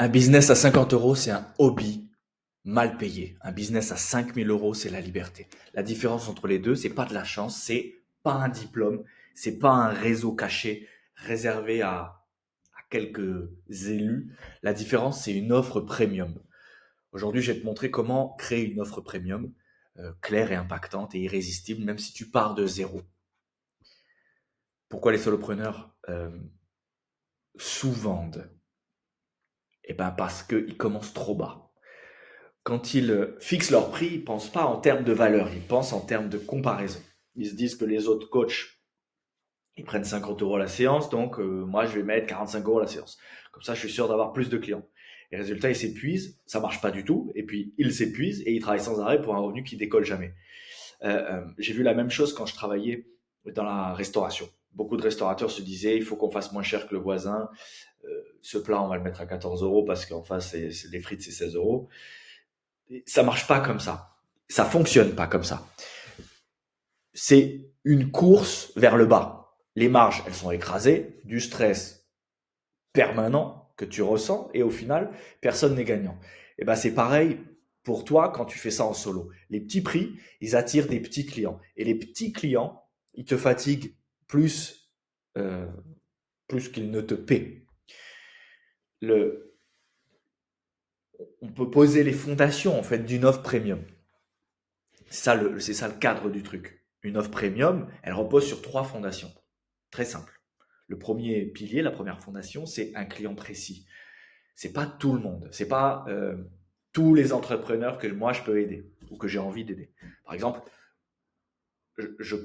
Un business à 50 euros, c'est un hobby mal payé. Un business à 5 000 euros, c'est la liberté. La différence entre les deux, c'est pas de la chance, c'est pas un diplôme, c'est pas un réseau caché réservé à quelques élus. La différence, c'est une offre premium. Aujourd'hui, je vais te montrer comment créer une offre premium claire et impactante et irrésistible, même si tu pars de zéro. Pourquoi les solopreneurs sous-vendent? Eh ben parce qu'ils commencent trop bas. Quand ils fixent leur prix, ils ne pensent pas en termes de valeur, ils pensent en termes de comparaison. Ils se disent que les autres coachs, ils prennent 50 euros la séance, donc moi je vais mettre 45 euros la séance. Comme ça, je suis sûr d'avoir plus de clients. Et résultat, ils s'épuisent, ça marche pas du tout, et puis ils s'épuisent et ils travaillent sans arrêt pour un revenu qui décolle jamais. J'ai vu la même chose quand je travaillais dans la restauration. Beaucoup de restaurateurs se disaient il faut qu'on fasse moins cher que le voisin. Ce plat, on va le mettre à 14 euros parce qu'en face, les frites, c'est 16 euros. Ça marche pas comme ça. Ça fonctionne pas comme ça. C'est une course vers le bas. Les marges, elles sont écrasées, du stress permanent que tu ressens et au final, personne n'est gagnant. Et ben c'est pareil pour toi quand tu fais ça en solo. Les petits prix, ils attirent des petits clients et les petits clients, ils te fatiguent plus euh, plus qu'ils ne te paient. Le, on peut poser les fondations en fait d'une offre premium. C'est ça le cadre du truc. Une offre premium, elle repose sur trois fondations. Très simple. Le premier pilier, la première fondation, c'est un client précis. C'est pas tout le monde. C'est pas tous les entrepreneurs que moi je peux aider ou que j'ai envie d'aider. Par exemple, je,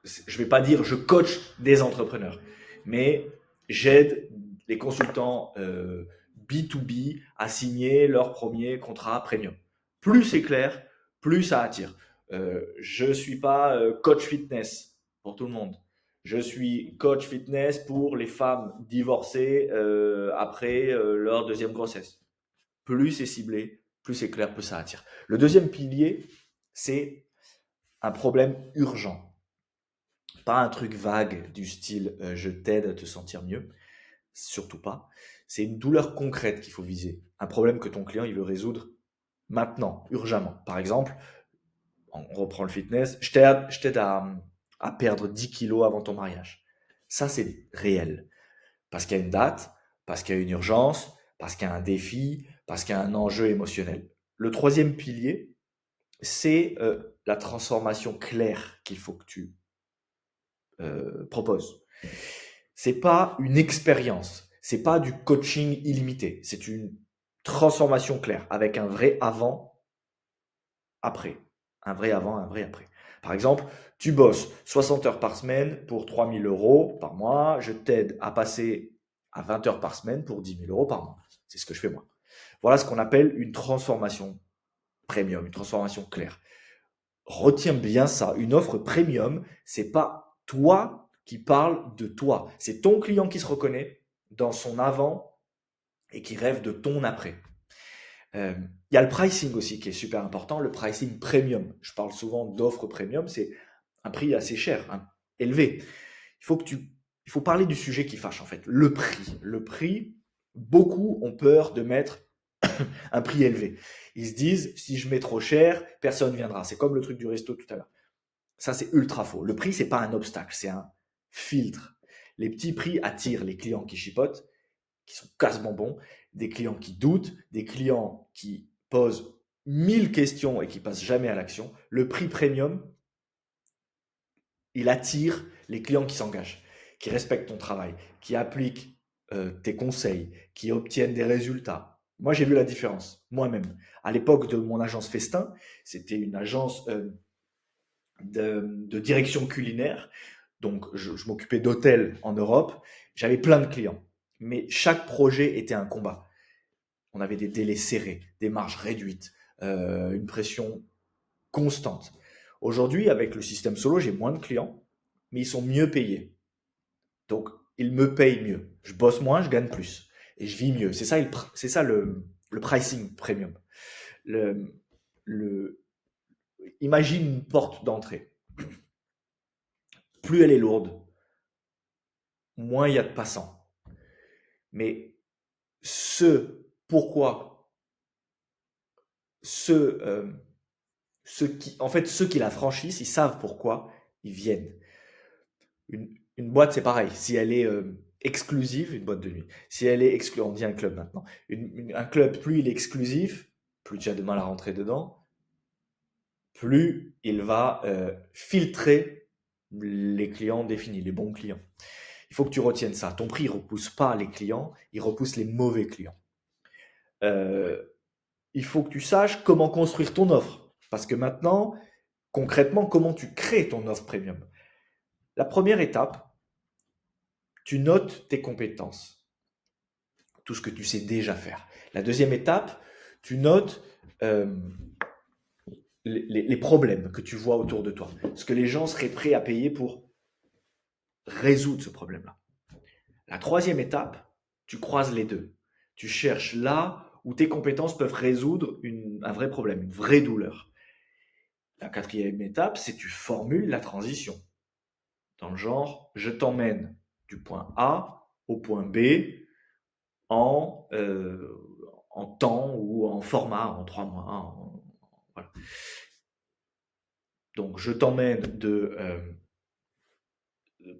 je vais pas dire je coach des entrepreneurs, mais j'aide les consultants B2B à signer leur premier contrat premium. Plus c'est clair, plus ça attire. Je suis pas coach fitness pour tout le monde. Je suis coach fitness pour les femmes divorcées après leur deuxième grossesse. Plus c'est ciblé, plus c'est clair, plus ça attire. Le deuxième pilier, c'est un problème urgent. Pas un truc vague du style je t'aide à te sentir mieux, surtout pas. C'est une douleur concrète qu'il faut viser. Un problème que ton client il veut résoudre maintenant, urgemment. Par exemple, on reprend le fitness, je t'aide à perdre 10 kilos avant ton mariage. Ça, c'est réel. Parce qu'il y a une date, parce qu'il y a une urgence, parce qu'il y a un défi, parce qu'il y a un enjeu émotionnel. Le troisième pilier, c'est la transformation claire qu'il faut que tu proposes. C'est pas une expérience, c'est pas du coaching illimité, c'est une transformation claire avec un vrai avant, après. Un vrai avant, un vrai après. Par exemple, tu bosses 60 heures par semaine pour 3 000 euros par mois, je t'aide à passer à 20 heures par semaine pour 10 000 euros par mois. C'est ce que je fais moi. Voilà ce qu'on appelle une transformation premium, une transformation claire. Retiens bien ça, une offre premium, c'est pas toi qui parle de toi, c'est ton client qui se reconnaît dans son avant et qui rêve de ton après. Il y a le pricing aussi qui est super important, le pricing premium. Je parle souvent d'offre premium, c'est un prix assez cher, hein, élevé. Il faut parler du sujet qui fâche en fait, le prix. Le prix, beaucoup ont peur de mettre un prix élevé. Ils se disent, si je mets trop cher, personne ne viendra. C'est comme le truc du resto tout à l'heure. Ça, c'est ultra faux. Le prix, c'est pas un obstacle, c'est un filtre. Les petits prix attirent les clients qui chipotent, qui sont quasiment bons, des clients qui doutent, des clients qui posent 1000 questions et qui passent jamais à l'action. Le prix premium, il attire les clients qui s'engagent, qui respectent ton travail, qui appliquent tes conseils, qui obtiennent des résultats. Moi, j'ai vu la différence, moi-même. À l'époque de mon agence Festin, c'était une agence de direction culinaire. Donc, je m'occupais d'hôtels en Europe. J'avais plein de clients. Mais chaque projet était un combat. On avait des délais serrés, des marges réduites, une pression constante. Aujourd'hui, avec le système solo, j'ai moins de clients, mais ils sont mieux payés. Donc, ils me payent mieux. Je bosse moins, je gagne plus. Et je vis mieux. C'est ça le pricing premium. Le, le, imagine une porte d'entrée. Plus elle est lourde, moins il y a de passants. Mais ceux pourquoi ceux qui la franchissent, ils savent pourquoi ils viennent. Une boîte, c'est pareil. Si elle est exclusive, une boîte de nuit, si elle est exclusive, on dit un club maintenant. Un club, plus il est exclusif, plus tu as de mal à rentrer dedans, plus il va filtrer les clients définis, les bons clients. Il faut que tu retiennes ça. Ton prix ne repousse pas les clients, il repousse les mauvais clients. Euh, il faut que tu saches comment construire ton offre. Parce que maintenant, concrètement, comment tu crées ton offre premium. La première étape, tu notes tes compétences, tout ce que tu sais déjà faire. La deuxième étape, tu notes les problèmes que tu vois autour de toi, ce que les gens seraient prêts à payer pour résoudre ce problème-là. La troisième étape, tu croises les deux. Tu cherches là où tes compétences peuvent résoudre un vrai problème, une vraie douleur. La quatrième étape, c'est tu formules la transition. Dans le genre, je t'emmène du point A au point B en, en temps ou en format, en 3 mois. Voilà. Donc, je t'emmène de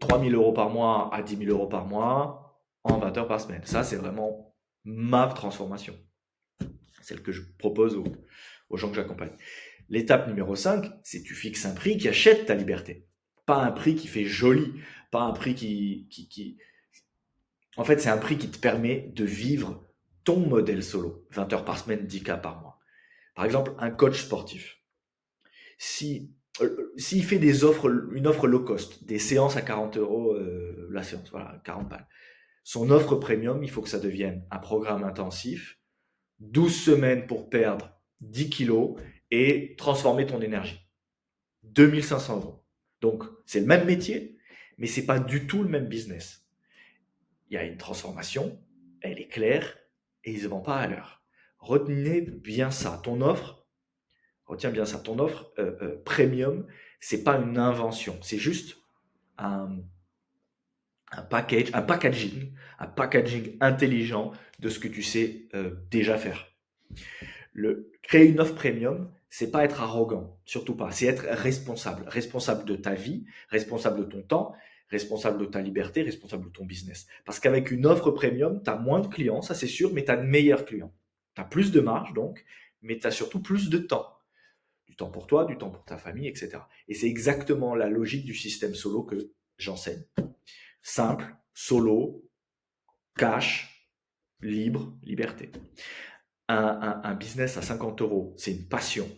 3 000 euros par mois à 10 000 euros par mois en 20 heures par semaine. Ça, c'est vraiment ma transformation. Celle que je propose aux gens que j'accompagne. L'étape numéro 5, c'est tu fixes un prix qui achète ta liberté. Pas un prix qui fait joli, pas un prix qui... En fait, c'est un prix qui te permet de vivre ton modèle solo. 20 heures par semaine, 10 cas par mois. Par exemple, un coach sportif. S'il fait une offre low cost, des séances à 40 euros la séance, voilà, 40 balles. Son offre premium, il faut que ça devienne un programme intensif, 12 semaines pour perdre 10 kilos et transformer ton énergie. 2 500 euros. Donc, c'est le même métier, mais c'est pas du tout le même business. Il y a une transformation, elle est claire et il ne se vend pas à l'heure. Retenez bien ça. Retiens bien ça. Ton offre premium, c'est pas une invention, c'est juste un packaging intelligent de ce que tu sais déjà faire. Créer une offre premium, c'est pas être arrogant, surtout pas. C'est être responsable de ta vie, responsable de ton temps, responsable de ta liberté, responsable de ton business. Parce qu'avec une offre premium, tu as moins de clients, ça c'est sûr, mais tu as de meilleurs clients. Tu as plus de marge donc, mais tu as surtout plus de temps. Du temps pour toi, du temps pour ta famille, etc. Et c'est exactement la logique du système solo que j'enseigne. Simple, solo, cash, libre, liberté. Un business à 50 euros, c'est une passion,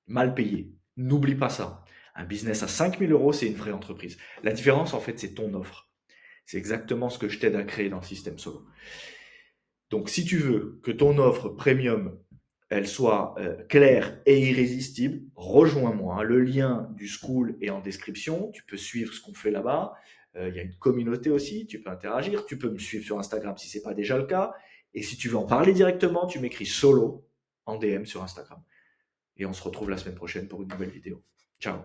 mal payée. N'oublie pas ça. Un business à 5 000 euros, c'est une vraie entreprise. La différence, en fait, c'est ton offre. C'est exactement ce que je t'aide à créer dans le système solo. Donc, si tu veux que ton offre premium, elle soit claire et irrésistible, rejoins-moi. Le lien du school est en description. Tu peux suivre ce qu'on fait là-bas. Il y a une communauté aussi. Tu peux interagir. Tu peux me suivre sur Instagram si ce n'est pas déjà le cas. Et si tu veux en parler directement, tu m'écris solo en DM sur Instagram. Et on se retrouve la semaine prochaine pour une nouvelle vidéo. Ciao.